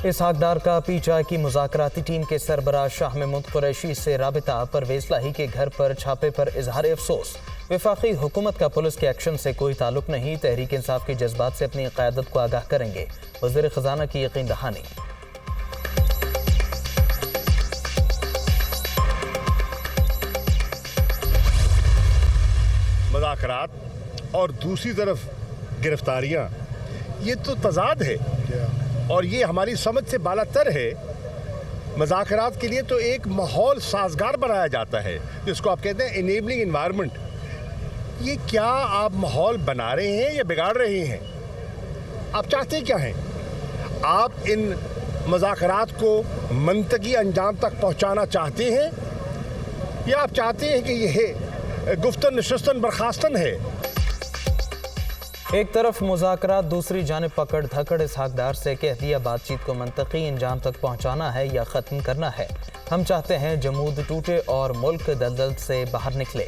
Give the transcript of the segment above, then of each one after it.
इसहाक डार का पीटीआई की मुज़ाकराती टीम के सरबराह शाह महमूद कुरैशी से राबिता। परवेज़ लाही के घर पर छापे पर इजहार अफसोस। वफाकी हुकूमत का पुलिस के एक्शन से कोई ताल्लुक नहीं, तहरीक इंसाफ के जज्बात से अपनी क़यादत को आगाह करेंगे। वज़ीर ख़जाना की यकीन दहानी। मुज़ाकरात और दूसरी तरफ गिरफ्तारियाँ, ये तो तज़ाद है और ये हमारी समझ से बालातर है। मुज़ाकरात के लिए तो एक माहौल साजगार बनाया जाता है, जिसको आप कहते हैं इनेबलिंग इन्वायरमेंट। ये क्या आप माहौल बना रहे हैं या बिगाड़ रहे हैं? आप चाहते क्या हैं? आप इन मुज़ाकरात को मंतकी अंजाम तक पहुंचाना चाहते हैं या आप चाहते हैं कि यह गुफ्तन नशस्तन बर्खास्तन है? एक तरफ मुज़ाकरात, दूसरी जानिब पकड़ धकड़। इसहाक डार से कह दिया बातचीत को मंतकी अंजाम तक पहुंचाना है या ख़त्म करना है। हम चाहते हैं जमूद टूटे और मुल्क दलदल से बाहर निकले।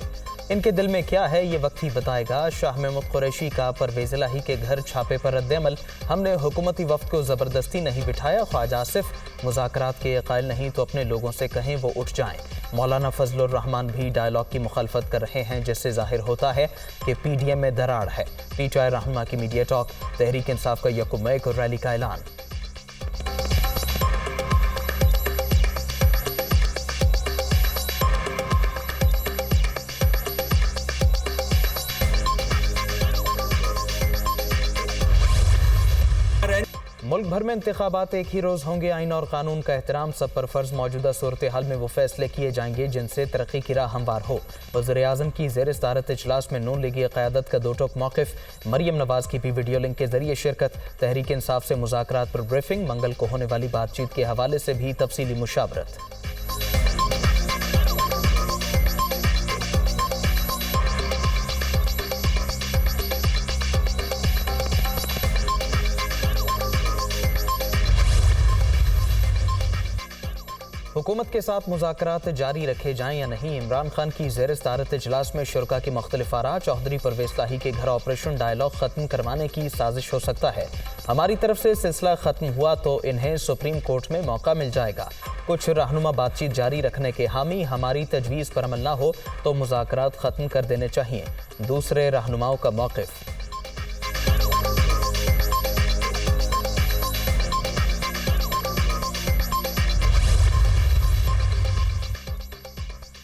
इनके दिल में क्या है ये वक्त ही बताएगा। शाह महमूद कुरैशी का परवेज़ लाही के घर छापे पर रद्द-ए-अमल। हमने हुकूमती वफ्द को ज़बरदस्ती नहीं बिठाया। ख्वाजा आसिफ मुज़ाकरात के कायल नहीं तो अपने लोगों से कहें वो उठ जाएं। मौलाना फजलुर रहमान भी डायलॉग की मुखालफत कर रहे हैं, जिससे जाहिर होता है कि पीडीएम में दरार है। पीटीआई रहनुमा की मीडिया टॉक, तहरीक इंसाफ का 1 मई को रैली का ऐलान। मुल्क भर में इंतखाबात एक ही रोज़ होंगे। आइन और कानून का एहतराम सब पर फर्ज। मौजूदा सूरत हाल में वो फैसले किए जाएंगे जिनसे तरक्की की राह हमवार हो। वज़ीर आज़म की ज़ेर सदारत इजलास में नून लीगी क़यादत का दो टोक मौक़िफ़। मरियम नवाज़ की भी वीडियो लिंक के जरिए शिरकत। तहरीक इंसाफ से मुज़ाकरात पर ब्रीफिंग। मंगल को होने वाली बातचीत के हवाले से भी तफसीली मुशावरत। हुकूमत के साथ मुज़ाकरात जारी रखे जाएं या नहीं। इमरान खान की ज़ेर सदारत इजलास में शुरका की मुख्तलिफ आरा। चौधरी परवेज़ लाही के घर ऑपरेशन डायलॉग ख़त्म करवाने की साजिश हो सकता है। हमारी तरफ से सिलसिला ख़त्म हुआ तो इन्हें सुप्रीम कोर्ट में मौका मिल जाएगा। कुछ रहनुमा बातचीत जारी रखने के हामी। हमारी तजवीज़ पर अमल न हो तो मुज़ाकरात ख़त्म कर देने चाहिए। दूसरे रहनुमाओं का मौक़िफ़।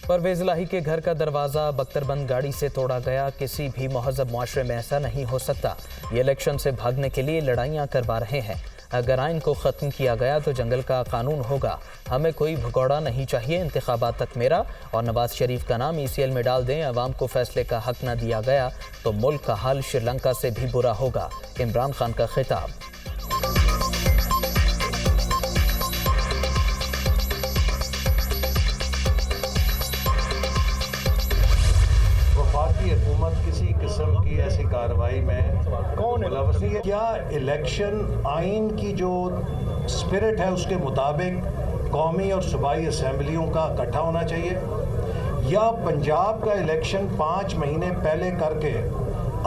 परवेज़ लाही के घर का दरवाज़ा बख्तरबंद गाड़ी से तोड़ा गया। किसी भी महज़ब मुआशरे में ऐसा नहीं हो सकता। ये इलेक्शन से भागने के लिए लड़ाइयाँ करवा रहे हैं। अगर आइन को ख़त्म किया गया तो जंगल का कानून होगा। हमें कोई भगौड़ा नहीं चाहिए। इंतखाबात तक मेरा और नवाज शरीफ का नाम ECL में डाल दें। अवाम को फैसले का हक न दिया गया तो मुल्क का हाल श्रीलंका से भी बुरा होगा। इमरान खान का खिताब। हुकूमत किसी किस्म की ऐसी कार्रवाई में कौन मुलव्वस नहीं है? क्या इलेक्शन आइन की जो स्पिरिट है उसके मुताबिक कौमी और सूबाई असम्बलियों का इकट्ठा होना चाहिए, या पंजाब का इलेक्शन 5 महीने पहले करके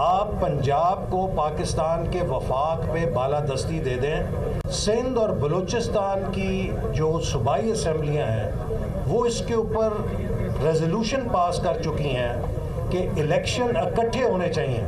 आप पंजाब को पाकिस्तान के वफाक पे बालादस्ती दे दें? सिंध और बलूचिस्तान की जो सूबाई असम्बलियाँ हैं वो इसके ऊपर रेजोल्यूशन पास कर चुकी हैं कि इलेक्शन इकट्ठे होने चाहिए।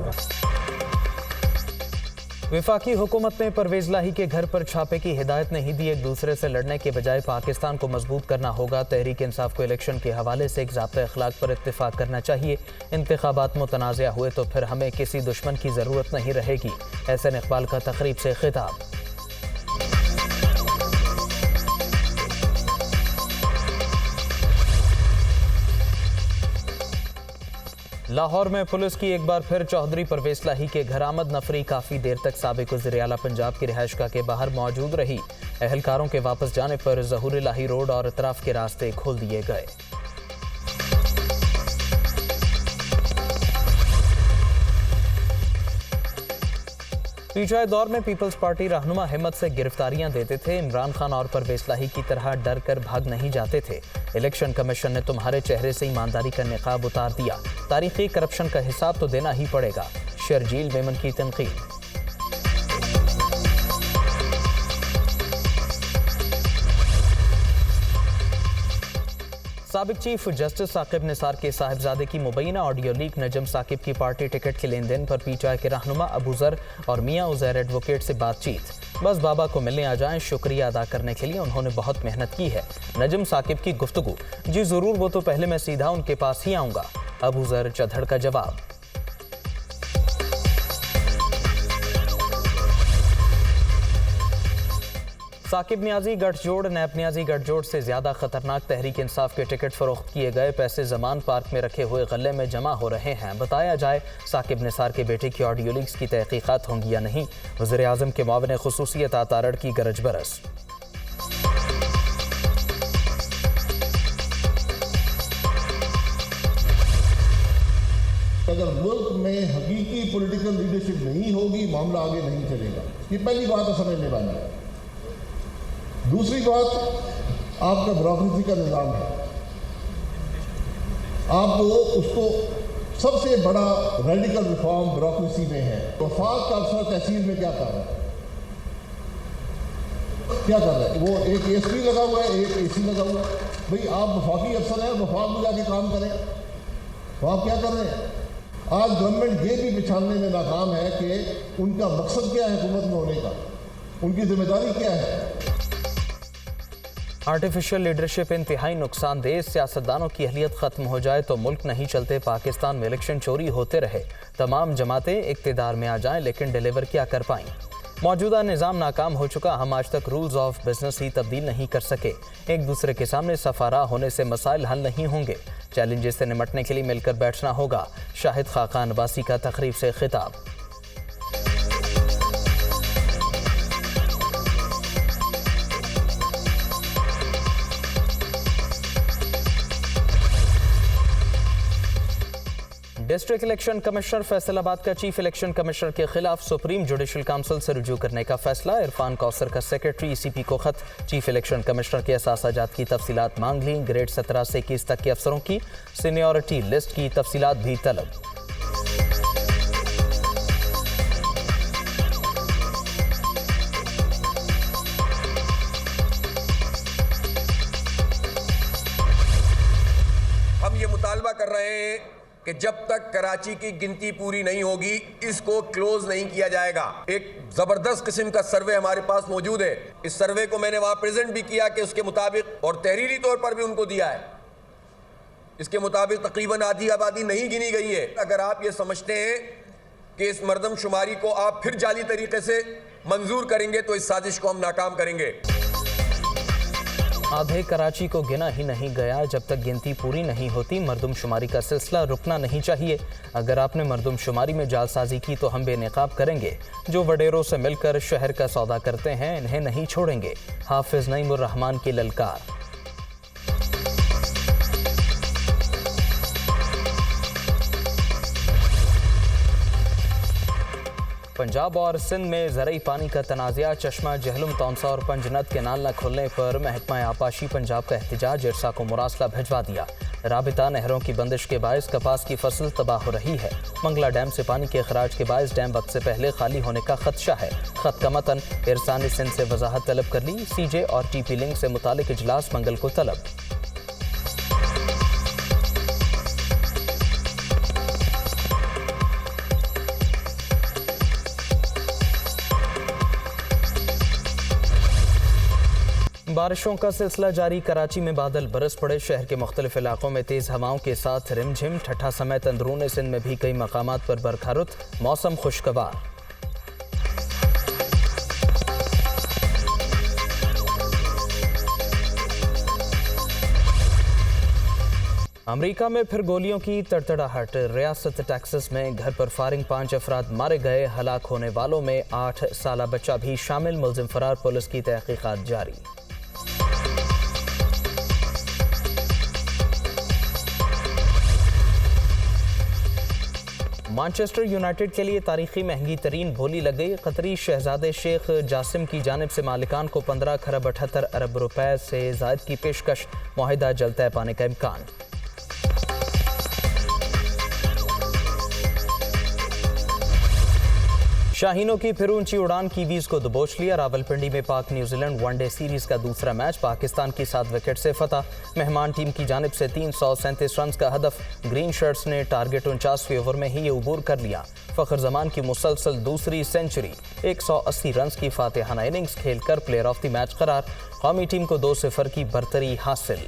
वफाकी हुकूमत ने परवेज़ लाही के घर पर छापे की हिदायत नहीं दी। एक दूसरे से लड़ने के बजाय पाकिस्तान को मजबूत करना होगा। तहरीक इंसाफ को इलेक्शन के हवाले से एक ज़ाब्ता अखलाक पर इत्तिफाक करना चाहिए। इंतखाबात मुतनाज़ा हुए तो फिर हमें किसी दुश्मन की ज़रूरत नहीं रहेगी। एहसन इकबाल का तकरीब से खिताब। लाहौर में पुलिस की एक बार फिर चौधरी परवेज़ लाही के घर आमद। नफरी काफ़ी देर तक साबिक वज़ीर आला पंजाब की रिहाइशगाह के बाहर मौजूद रही। एहलकारों के वापस जाने पर ज़हूर लाही रोड और इतराफ़ के रास्ते खोल दिए गए। पीटीआई दौर में पीपल्स पार्टी रहनुमा हिम्मत से गिरफ्तारियां देते थे। इमरान खान और परवेज़ लाही की तरह डर कर भाग नहीं जाते थे। इलेक्शन कमीशन ने तुम्हारे चेहरे से ईमानदारी का निकाब उतार दिया। तारीखी करप्शन का हिसाब तो देना ही पड़ेगा। शर्जील मेमन की तनकीद। साबिक चीफ जस्टिस साकिब निसार के साहिबजादे की मुबैना ऑडियो लीक नजम साकिब की पार्टी टिकट के लेन देन पर पीटीआई के रहनुमा अबू जर और मियां उजैर एडवोकेट से बातचीत। बस बाबा को मिलने आ जाएं, शुक्रिया अदा करने के लिए उन्होंने बहुत मेहनत की है। नजम साकिब की गुफ्तगू, जी जरूर, वो तो पहले मैं सीधा उनके पास ही आऊंगा। अबू जर चढ़ का जवाब। साकिब नियाजी गठजोड़, नैब नियाजी गठजोड़ से ज्यादा खतरनाक तहरीक इंसाफ के टिकट फरोख्त किए गए पैसे जमान पार्क में रखे हुए गले में जमा हो रहे हैं। बताया जाए साकिब निसार के बेटे की ऑडियो लीक्स की तहकीकात होंगी या नहीं। वज़ीर आज़म के मुआविन खुसूसियत आतारड़ की गरज बरस। अगर मुल्क में हकीकी पॉलिटिकल लीडरशिप नहीं होगी, मामला आगे नहीं चलेगा। ये पहली बात है समझने वाली। दूसरी बात, आपका ब्यूरोक्रेसी का निज़ाम है, आप उसको सबसे बड़ा रेडिकल रिफॉर्म ब्यूरोक्रेसी में है। वफाक का अफसर तहसील में क्या कर रहा है, क्या कर रहा है? वो एक एसपी लगा हुआ है, एक एसी लगा हुआ है। भाई आप वफाकी अफसर हैं, वफाक में जाके काम करें। तो आप क्या कर रहे हैं? आज गवर्नमेंट ये भी पहचानने में नाकाम है कि उनका मकसद क्या है हुकूमत में होने का, उनकी जिम्मेदारी क्या है। आर्टिफिशियल लीडरशिप इंतहाई नुकसानदेह। सियासतदानों की अहलियत खत्म हो जाए तो मुल्क नहीं चलते। पाकिस्तान में इलेक्शन चोरी होते रहे, तमाम जमातें इक्तिदार में आ जाएं, लेकिन डिलीवर क्या कर पाएं? मौजूदा निज़ाम नाकाम हो चुका। हम आज तक रूल्स ऑफ बिजनेस ही तब्दील नहीं कर सके। एक दूसरे के सामने सफारा होने से मसाइल हल नहीं होंगे। चैलेंजेस से निमटने के लिए मिलकर बैठना होगा। शाहिद खाकान अब्बासी का तकरीब से खिताब। डिस्ट्रिक्ट इलेक्शन कमिश्नर फैसलाबाद का चीफ इलेक्शन कमिश्नर के खिलाफ सुप्रीम जुडिशल काउंसिल से रुजू करने का फैसला। इरफान कौसर का सेक्रेटरी ईसीपी को खत। चीफ इलेक्शन कमिश्नर के असासाजात की तफसीलात मांग ली। ग्रेड 17 से 21 तक के अफसरों की सीनियरिटी लिस्ट की तफसीलात भी तलब। हम ये मुतालबा कर रहे हैं कि जब तक कराची की गिनती पूरी नहीं होगी, इसको क्लोज नहीं किया जाएगा। एक जबरदस्त किस्म का सर्वे हमारे पास मौजूद है। इस सर्वे को मैंने वहां प्रेजेंट भी किया कि उसके मुताबिक, और तहरीरी तौर पर भी उनको दिया है, इसके मुताबिक तकरीबन आधी आबादी नहीं गिनी गई है। अगर आप ये समझते हैं कि इस मरदमशुमारी को आप फिर जाली तरीके से मंजूर करेंगे तो इस साजिश को हम नाकाम करेंगे। आधे कराची को गिना ही नहीं गया जब तक गिनती पूरी नहीं होती। मरदमशुमारी का सिलसिला रुकना नहीं चाहिए। अगर आपने मरदमशुमारी में जालसाजी की तो हम बेनकाब करेंगे। जो वडेरों से मिलकर शहर का सौदा करते हैं, इन्हें नहीं छोड़ेंगे। हाफिज नईमुर रहमान की ललकार। पंजाब और सिंध में ज़रई पानी का तनाज़ा। चश्मा जहलुम, तौंसा और पंजनद केनाल न खुलने पर महकमा आपाशी पंजाब का एहतजाज। इरसा को मुरासला भिजवा दिया। राबिता नहरों की बंदिश के बायस कपास की फसल तबाह हो रही है। मंगला डैम से पानी के अखराज के बायस डैम वक्त से पहले खाली होने का खदशा है। खत का मतन, इरसा ने सिंध से वजाहत तलब कर ली। सीजे और टीपी लिंक से मुतालिक इजलास मंगल को तलब। बारिशों का सिलसिला जारी। कराची में बादल बरस पड़े। शहर के मुख्तलिफ इलाकों में तेज़ हवाओं के साथ रिमझिम। ठट्ठा समेत अंदरून सिंध में भी कई मकामात पर बरखा रुत। मौसम खुशगवार। अमेरिका में फिर गोलियों की तड़तड़ाहट। रियासत टेक्सास में घर पर फायरिंग, 5 अफराद मारे गए। हलाक होने वालों में 8 साला बच्चा भी शामिल। मुलजिम फरार, पुलिस की तहकीकात जारी। मैनचेस्टर यूनाइटेड के लिए तारीखी महंगी तरीन बोली लग गई। कतरी शहजादे शेख जासिम की जानिब से मालिकान को 15 खरब 78 अरब रुपए से जायद की पेशकश। मुआहिदा जल्द तय पाने का इम्कान। शाहीनों की फिर ऊंची उड़ान, कीवीज को दबोच लिया। रावलपिंडी में पाक न्यूजीलैंड वनडे सीरीज का दूसरा मैच पाकिस्तान की 7 विकेट से फतह। मेहमान टीम की जानिब से 337 रन का हदफ। ग्रीन शर्ट्स ने टारगेट 49वें ओवर में ही अबूर कर लिया। फखर जमान की मुसलसल दूसरी सेंचुरी, 180 रन की फातिहाना इनिंग्स खेलकर प्लेयर ऑफ द मैच करार। कौमी टीम को 2-0 की बरतरी हासिल।